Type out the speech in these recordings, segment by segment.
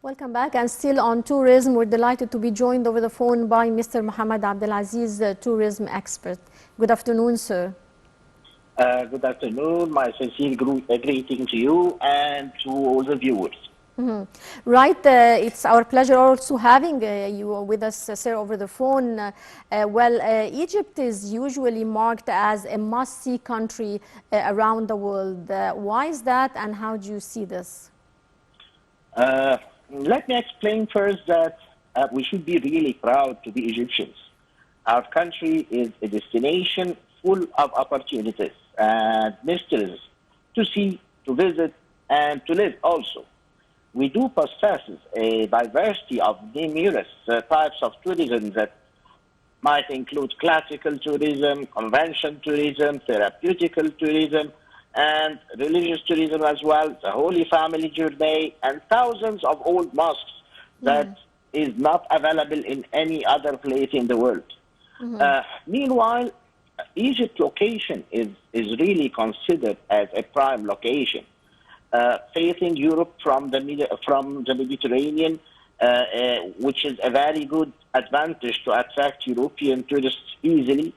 Welcome back, and still on tourism, we're delighted to be joined over the phone by Mr. Mohamed Abdel Aziz, the tourism expert. Good afternoon, sir. Good afternoon. My sincere greeting to you and to all the viewers. Right, it's our pleasure also having you with us, sir, over the phone. Egypt is usually marked as a must-see country around the world. Why is that, and how do you see this? Let me explain first that we should be really proud to be Egyptians. Our country is a destination full of opportunities and mysteries to see, to visit, and to live also. We do possess a diversity of numerous types of tourism that might include classical tourism, convention tourism, therapeutical tourism, and religious tourism as well, the Holy Family journey, and thousands of old mosques that is not available in any other place in the world. Meanwhile, Egypt's location is really considered as a prime location, facing Europe from the Mediterranean, which is a very good advantage to attract European tourists easily.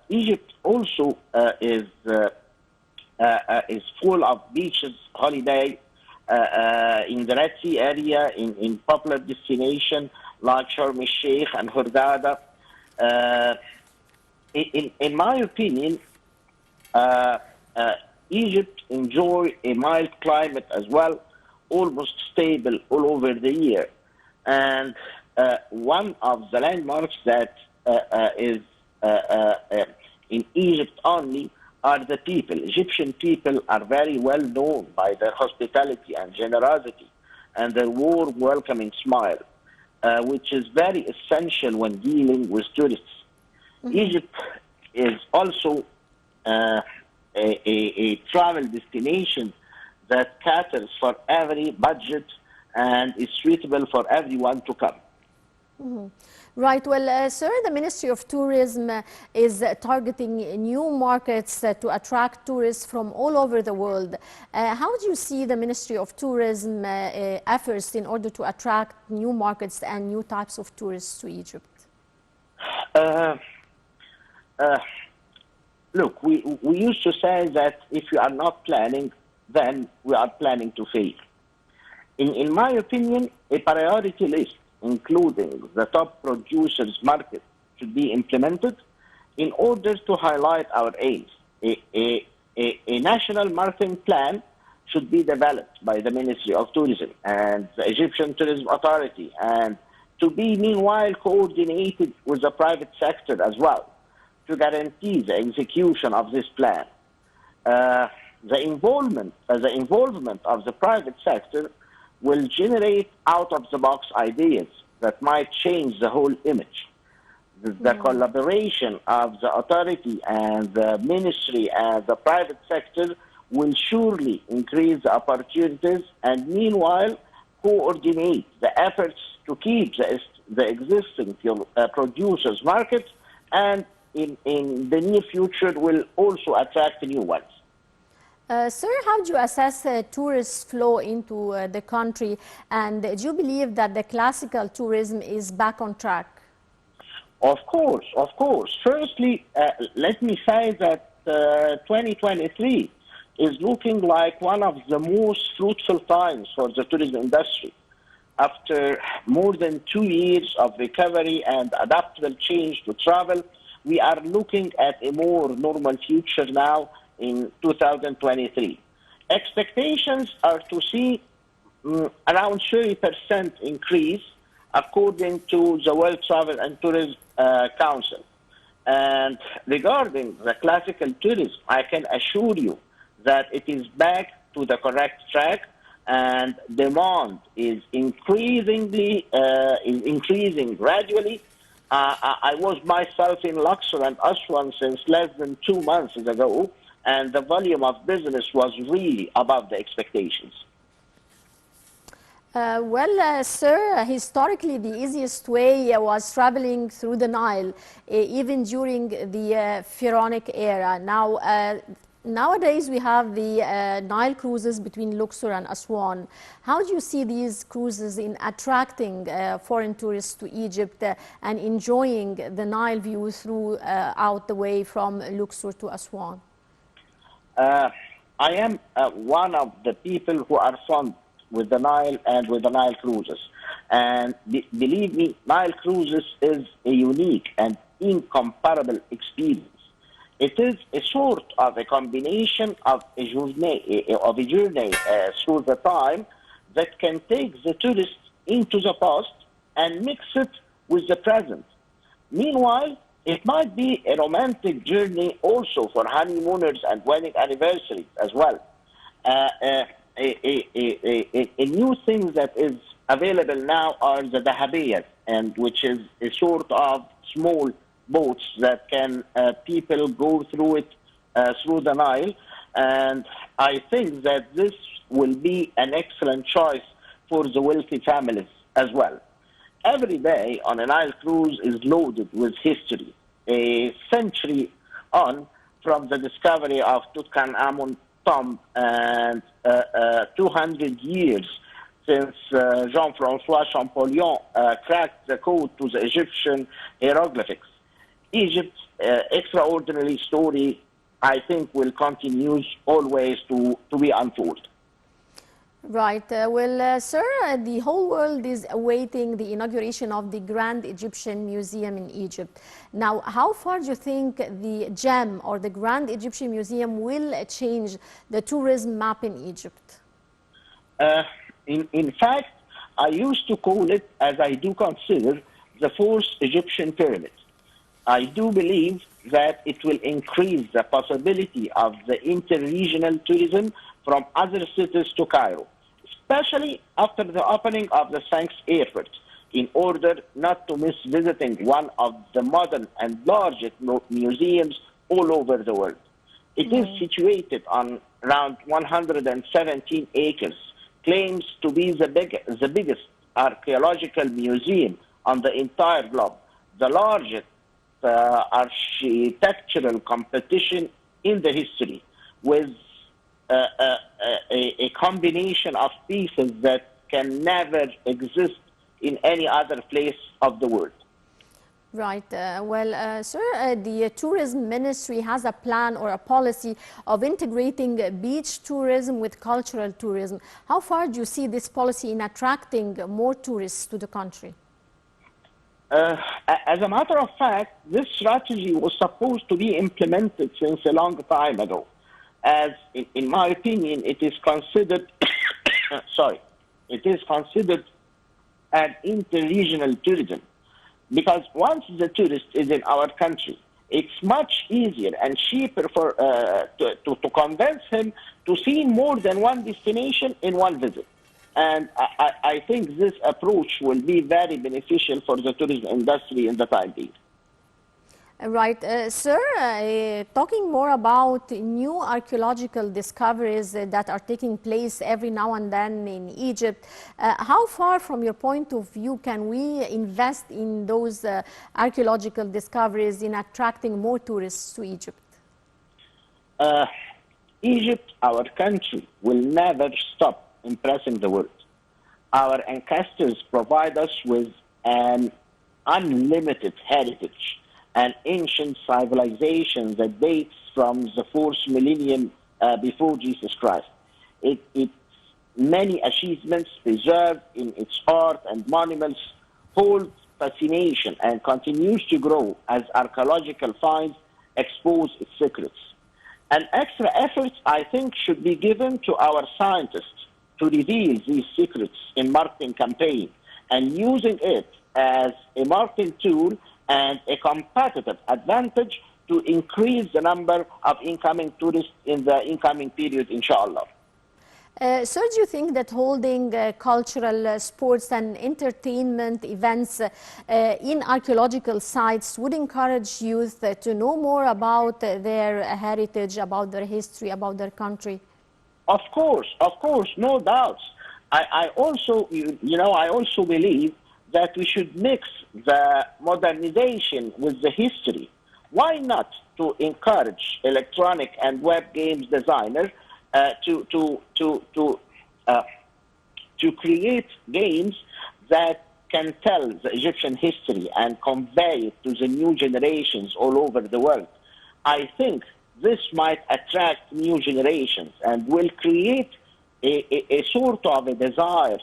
Egypt also is full of beaches, holiday in the Red Sea area, in popular destination like Sharm el-Sheikh and Hurghada. In my opinion, Egypt enjoys a mild climate as well, almost stable all over the year. And one of the landmarks that is in Egypt only are the people. Egyptian people are very well known by their hospitality and generosity and their warm, welcoming smile, which is very essential when dealing with tourists. Egypt is also a travel destination that caters for every budget and is suitable for everyone to come. Right. Well, sir, the Ministry of Tourism is targeting new markets to attract tourists from all over the world. How do you see the Ministry of Tourism efforts in order to attract new markets and new types of tourists to Egypt? Look, we used to say that if we are not planning, then we are planning to fail. In my opinion, a priority list including the top producers market should be implemented in order to highlight our aims. A national marketing plan should be developed by the Ministry of Tourism and the Egyptian Tourism Authority, and to be meanwhile coordinated with the private sector as well to guarantee the execution of this plan. The involvement of the private sector will generate out-of-the-box ideas that might change the whole image. The collaboration of the authority and the ministry and the private sector will surely increase the opportunities and meanwhile coordinate the efforts to keep the existing producers market, and in the near future will also attract new ones. Sir, how do you assess tourist flow into the country, and do you believe that the classical tourism is back on track? Of course, of course. Firstly, let me say that 2023 is looking like one of the most fruitful times for the tourism industry. After more than 2 years of recovery and adaptable change to travel, we are looking at a more normal future now in 2023. Expectations are to see around 30% increase according to the World Travel and Tourism Council. And regarding the classical tourism, I can assure you that it is back to the correct track, and demand is increasing gradually. I was myself in Luxor and Aswan since less than 2 months ago, and the volume of business was really above the expectations. Sir, historically the easiest way was traveling through the Nile, even during the Pharaonic era. Now Nowadays, we have the Nile Cruises between Luxor and Aswan. How do you see these cruises in attracting foreign tourists to Egypt and enjoying the Nile view throughout the way from Luxor to Aswan? I am one of the people who are fond with the Nile and with the Nile Cruises. And believe me, Nile Cruises is a unique and incomparable experience. It is a sort of a combination of a journey through the time that can take the tourist into the past and mix it with the present. Meanwhile, it might be a romantic journey also for honeymooners and wedding anniversaries as well. A new thing that is available now are the dahabiyas, and which is a sort of small boats that can people go through it through the Nile, and I think that this will be an excellent choice for the wealthy families as well. Every day on a Nile cruise is loaded with history, a century on from the discovery of Tutankhamun's tomb and 200 years since Jean-Francois Champollion cracked the code to the Egyptian hieroglyphics. Egypt's extraordinary story, I think, will continue always to be untold. Right. Sir, the whole world is awaiting the inauguration of the Grand Egyptian Museum in Egypt. Now, how far do you think the GEM or the Grand Egyptian Museum will change the tourism map in Egypt? In fact, I used to call it, as I do consider, the fourth Egyptian pyramid. I do believe that it will increase the possibility of the inter-regional tourism from other cities to Cairo, especially after the opening of the Sphinx Airport, in order not to miss visiting one of the modern and largest museums all over the world. It is situated on around 117 acres, claims to be the biggest archaeological museum on the entire globe, the largest architectural competition in the history, with a combination of pieces that can never exist in any other place of the world. Right. Sir, the Tourism Ministry has a plan or a policy of integrating beach tourism with cultural tourism. How far do you see this policy in attracting more tourists to the country? As a matter of fact, this strategy was supposed to be implemented since a long time ago. As, in my opinion, it is considered, an inter-regional tourism. Because once the tourist is in our country, it's much easier and cheaper to convince him to see more than one destination in one visit. And I think this approach will be very beneficial for the tourism industry in the time being. Right. Sir, talking more about new archaeological discoveries that are taking place every now and then in Egypt, how far from your point of view can we invest in those archaeological discoveries in attracting more tourists to Egypt? Egypt, our country, will never stop impressing the world. Our ancestors provide us with an unlimited heritage, an ancient civilization that dates from the 4th millennium before Jesus Christ. Its many achievements preserved in its art and monuments hold fascination and continues to grow as archaeological finds expose its secrets. And extra efforts, I think, should be given to our scientists to reveal these secrets in marketing campaign and using it as a marketing tool and a competitive advantage to increase the number of incoming tourists in the incoming period, inshallah. Sir, do you think that holding cultural, sports and entertainment events in archaeological sites would encourage youth to know more about their heritage, about their history, about their country? Of course, no doubts. I also believe that we should mix the modernization with the history. why not to encourage electronic and web games designers to create games that can tell the Egyptian history and convey it to the new generations all over the world. I think this might attract new generations and will create a sort of a desire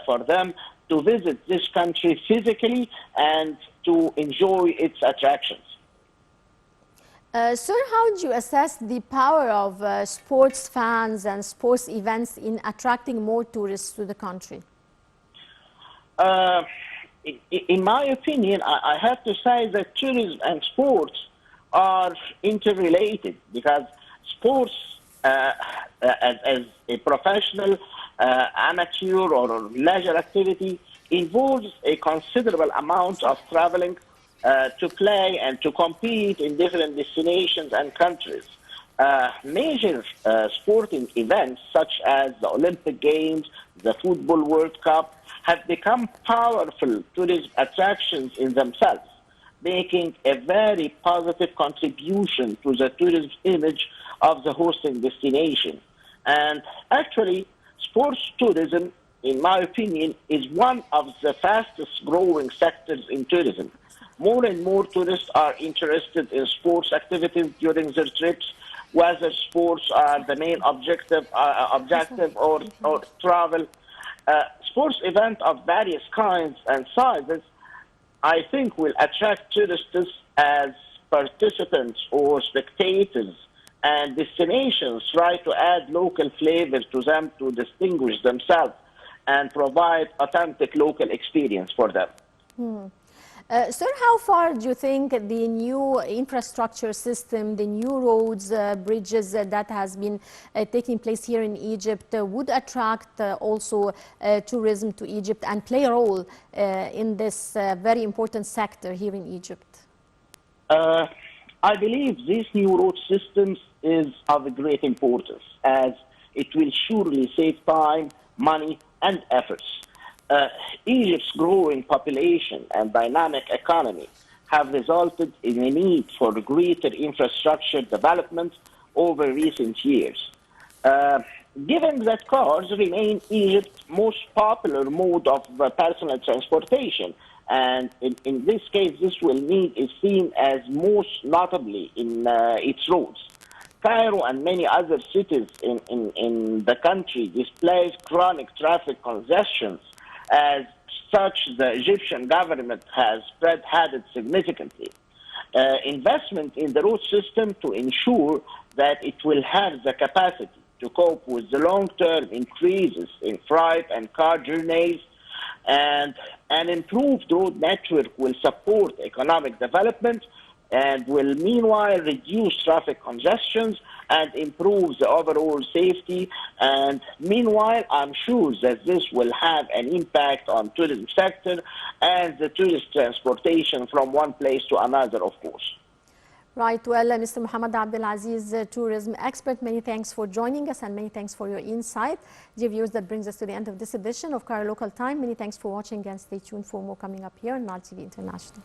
for them to visit this country physically and to enjoy its attractions. Sir, how do you assess the power of sports fans and sports events in attracting more tourists to the country? In my opinion, I have to say that tourism and sports are interrelated, because sports, as a professional, amateur or leisure activity, involves a considerable amount of traveling to play and to compete in different destinations and countries. Major sporting events such as the Olympic Games, the Football World Cup, have become powerful tourism attractions in themselves, making a very positive contribution to the tourism image of the hosting destination. And actually, sports tourism, in my opinion, is one of the fastest growing sectors in tourism. More and more tourists are interested in sports activities during their trips, whether sports are the main objective or travel. Sports events of various kinds and sizes, I think, will attract tourists as participants or spectators, and destinations try to add local flavor to them to distinguish themselves and provide authentic local experience for them. Sir, how far do you think the new infrastructure system, the new roads, bridges that has been taking place here in Egypt would attract also tourism to Egypt and play a role in this very important sector here in Egypt? I believe this new road systems is of great importance, as it will surely save time, money, and efforts. Egypt's growing population and dynamic economy have resulted in a need for greater infrastructure development over recent years. Given that cars remain Egypt's most popular mode of personal transportation, and in this case, this need is seen as most notably in its roads. Cairo and many other cities in the country displays chronic traffic congestions. As such, the Egyptian government has spearheaded significantly investment in the road system to ensure that it will have the capacity to cope with the long-term increases in freight and car journeys, and an improved road network will support economic development and will meanwhile reduce traffic congestions and improve the overall safety. And meanwhile, I'm sure that this will have an impact on tourism sector and the tourist transportation from one place to another, of course. Right. Well, Mr. Mohamed Abdel Aziz, tourism expert, many thanks for joining us and many thanks for your insight. Dear viewers, that brings us to the end of this edition of Cairo Local Time. Many thanks for watching and stay tuned for more coming up here on Nile TV International.